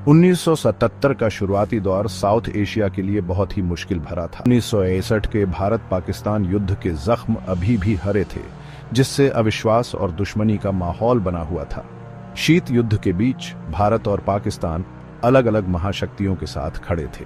1977 का शुरुआती दौर साउथ एशिया के लिए बहुत ही मुश्किल भरा था। 1961 के भारत पाकिस्तान युद्ध के जख्म अभी भी हरे थे, जिससे अविश्वास और दुश्मनी का माहौल बना हुआ था। शीत युद्ध के बीच भारत और पाकिस्तान अलग अलग महाशक्तियों के साथ खड़े थे।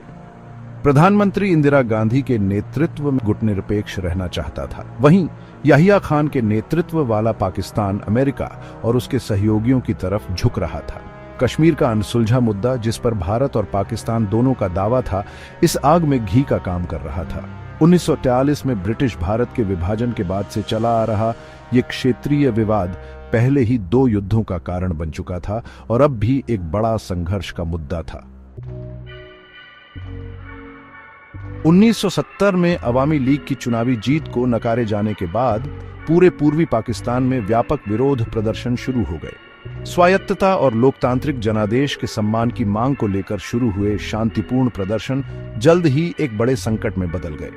प्रधानमंत्री इंदिरा गांधी के नेतृत्व में गुटनिरपेक्ष रहना चाहता था, वहीं याहिया खान के नेतृत्व वाला पाकिस्तान अमेरिका और उसके सहयोगियों की तरफ झुक रहा था। कश्मीर का अनसुलझा मुद्दा, जिस पर भारत और पाकिस्तान दोनों का दावा था, इस आग में घी का काम कर रहा था। 1943 में ब्रिटिश भारत के विभाजन के बाद से चला आ रहा ये क्षेत्रीय विवाद पहले ही 2 युद्धों का कारण बन चुका था और अब भी एक बड़ा संघर्ष का मुद्दा था। 1970 में अवामी लीग की चुनावी जीत को नकारे जाने के बाद पूरे पूर्वी पाकिस्तान में व्यापक विरोध प्रदर्शन शुरू हो गए। स्वायत्तता और लोकतांत्रिक जनादेश के सम्मान की मांग को लेकर शुरू हुए शांतिपूर्ण प्रदर्शन जल्द ही एक बड़े संकट में बदल गए।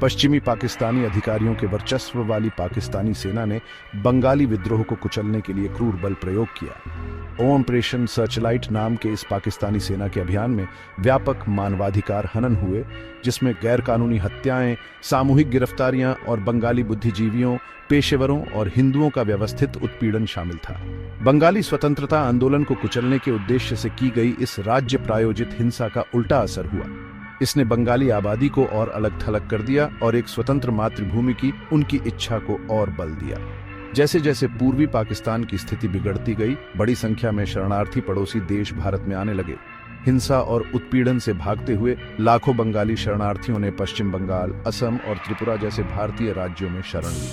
पश्चिमी पाकिस्तानी अधिकारियों के वर्चस्व वाली पाकिस्तानी सेना ने बंगाली विद्रोह को कुचलने के लिए क्रूर बल प्रयोग किया। ऑपरेशन सर्चलाइट नाम के इस पाकिस्तानी सेना के अभियान में व्यापक मानवाधिकार हनन हुए, जिसमें गैरकानूनी हत्याएं, सामूहिक गिरफ्तारियां और बंगाली बुद्धिजीवियों, पेशेवरों और हिंदुओं का व्यवस्थित उत्पीड़न शामिल था। बंगाली स्वतंत्रता आंदोलन को कुचलने के उद्देश्य से की गई इस राज्य प्रायोजित हिंसा का उल्टा असर हुआ। इसने बंगाली आबादी को और अलग थलग कर दिया और एक स्वतंत्र मातृभूमि की उनकी इच्छा को और बल दिया। जैसे जैसे पूर्वी पाकिस्तान की स्थिति बिगड़ती गई, बड़ी संख्या में शरणार्थी पड़ोसी देश भारत में आने लगे। हिंसा और उत्पीड़न से भागते हुए लाखों बंगाली शरणार्थियों ने पश्चिम बंगाल, असम और त्रिपुरा जैसे भारतीय राज्यों में शरण ली।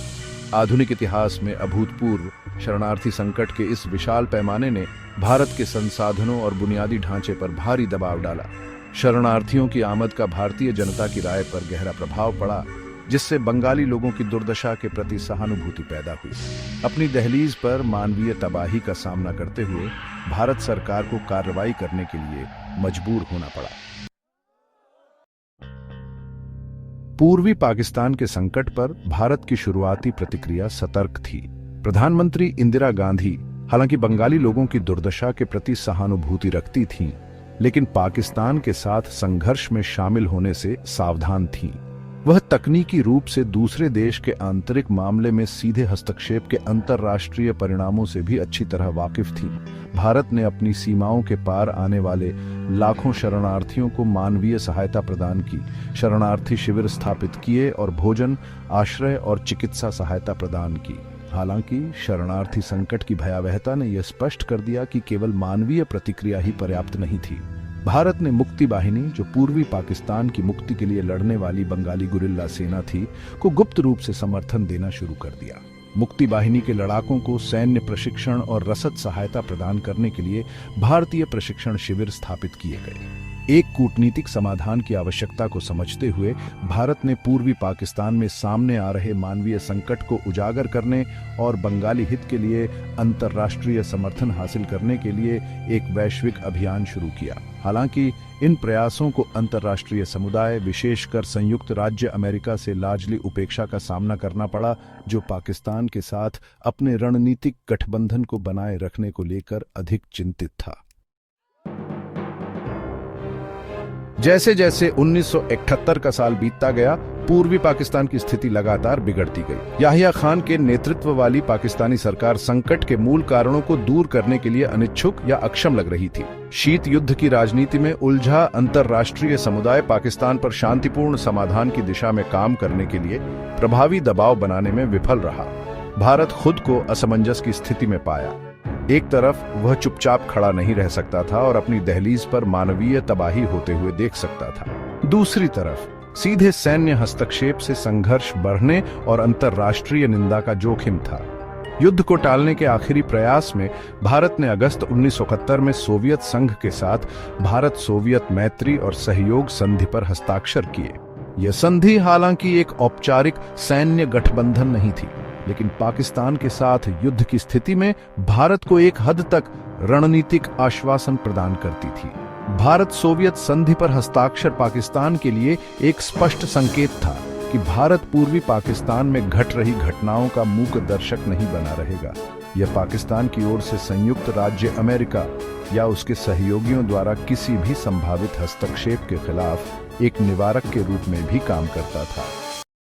आधुनिक इतिहास में अभूतपूर्व शरणार्थी संकट के इस विशाल पैमाने ने भारत के संसाधनों और बुनियादी ढांचे पर भारी दबाव डाला। शरणार्थियों की आमद का भारतीय जनता की राय पर गहरा प्रभाव पड़ा, जिससे बंगाली लोगों की दुर्दशा के प्रति सहानुभूति पैदा हुई। अपनी दहलीज पर मानवीय तबाही का सामना करते हुए भारत सरकार को कार्रवाई करने के लिए मजबूर होना पड़ा। पूर्वी पाकिस्तान के संकट पर भारत की शुरुआती प्रतिक्रिया सतर्क थी। प्रधानमंत्री इंदिरा गांधी हालांकि बंगाली लोगों की दुर्दशा के प्रति सहानुभूति रखती थीं, लेकिन पाकिस्तान के साथ संघर्ष में शामिल होने से सावधान थीं। वह तकनीकी रूप से दूसरे देश के आंतरिक मामले में सीधे हस्तक्षेप के अंतर्राष्ट्रीय परिणामों से भी अच्छी तरह वाकिफ थीं। भारत ने अपनी सीमाओं के पार आने वाले लाखों शरणार्थियों को मानवीय सहायता प्रदान की, शरणार्थी शिविर स्थापित किए और भोजन, आश्रय और चिकित्सा सहायता प्रदान की। हालांकि शरणार्थी संकट की भयावहता ने यह स्पष्ट कर दिया कि केवल मानवीय प्रतिक्रिया ही पर्याप्त नहीं थी। भारत ने मुक्ति वाहिनी, जो पूर्वी पाकिस्तान की मुक्ति के लिए लड़ने वाली बंगाली गुरिल्ला सेना थी, को गुप्त रूप से समर्थन देना शुरू कर दिया। मुक्ति वाहिनी के लड़ाकों को सैन्य प्रशिक्षण और रसद सहायता प्रदान करने के लिए भारतीय प्रशिक्षण शिविर स्थापित किए गए। एक कूटनीतिक समाधान की आवश्यकता को समझते हुए भारत ने पूर्वी पाकिस्तान में सामने आ रहे मानवीय संकट को उजागर करने और बंगाली हित के लिए अंतर्राष्ट्रीय समर्थन हासिल करने के लिए एक वैश्विक अभियान शुरू किया। हालांकि इन प्रयासों को अंतर्राष्ट्रीय समुदाय, विशेषकर संयुक्त राज्य अमेरिका से लाजली उपेक्षा का सामना करना पड़ा, जो पाकिस्तान के साथ अपने रणनीतिक गठबंधन को बनाए रखने को लेकर अधिक चिंतित था। जैसे जैसे 1971 का साल बीतता गया, पूर्वी पाकिस्तान की स्थिति लगातार बिगड़ती गई। याहिया खान के नेतृत्व वाली पाकिस्तानी सरकार संकट के मूल कारणों को दूर करने के लिए अनिच्छुक या अक्षम लग रही थी। शीत युद्ध की राजनीति में उलझा अंतर्राष्ट्रीय समुदाय पाकिस्तान पर शांतिपूर्ण समाधान की दिशा में काम करने के लिए प्रभावी दबाव बनाने में विफल रहा। भारत खुद को असमंजस की स्थिति में पाया। एक तरफ वह चुपचाप खड़ा नहीं रह सकता था और अपनी दहलीज पर मानवीय तबाही होते हुए देख सकता था। दूसरी तरफ सीधे सैन्य हस्तक्षेप से संघर्ष बढ़ने और अंतर्राष्ट्रीय निंदा का जोखिम था। युद्ध को टालने के आखिरी प्रयास में भारत ने अगस्त 1971 में सोवियत संघ के साथ भारत सोवियत मैत्री और सहयोग संधि पर हस्ताक्षर किए। यह संधि हालांकि एक औपचारिक सैन्य गठबंधन नहीं थी, लेकिन पाकिस्तान के साथ युद्ध की स्थिति में भारत को एक हद तक रणनीतिक आश्वासन प्रदान करती थी। भारत सोवियत संधि पर हस्ताक्षर पाकिस्तान के लिए एक स्पष्ट संकेत था कि भारत पूर्वी पाकिस्तान में घट रही घटनाओं का मूक दर्शक नहीं बना रहेगा। यह पाकिस्तान की ओर से संयुक्त राज्य अमेरिका, या उसके सहयोगियों द्वारा किसी भी संभावित हस्तक्षेप के खिलाफ एक निवारक के रूप में भी काम करता था।